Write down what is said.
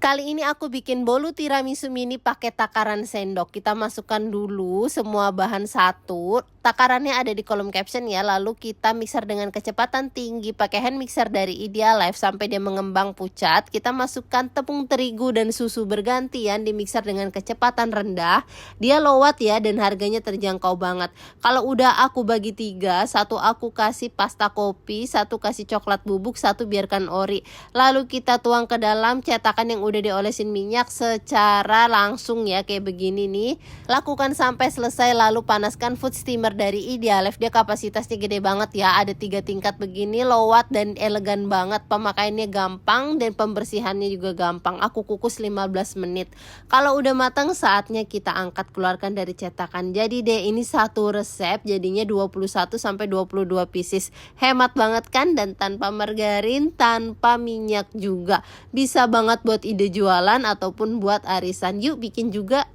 Kali ini aku bikin bolu tiramisu mini pakai takaran sendok. Kita masukkan dulu semua bahan satu. Takarannya ada di kolom caption ya. Lalu kita mixer dengan kecepatan tinggi pakai hand mixer dari Idealife sampai dia mengembang pucat. Kita masukkan tepung terigu dan susu bergantian di mixer dengan kecepatan rendah. Dia low watt ya dan harganya terjangkau banget. Kalau udah aku bagi 3, satu aku kasih pasta kopi, satu kasih coklat bubuk, satu biarkan ori. Lalu kita tuang ke dalam cetakan yang udah diolesin minyak secara langsung ya, kayak begini nih. Lakukan sampai selesai, lalu panaskan food steamer dari Idealife. Dia kapasitasnya gede banget ya, ada 3 tingkat begini, low watt dan elegan banget. Pemakaiannya gampang dan pembersihannya juga gampang. Aku kukus 15 menit. Kalau udah matang saatnya kita angkat, keluarkan dari cetakan. Jadi deh, ini satu resep jadinya 21 sampai 22 pieces. Hemat banget kan, dan tanpa margarin, tanpa minyak juga. Bisa banget buat ide jualan ataupun buat arisan. Yuk bikin juga.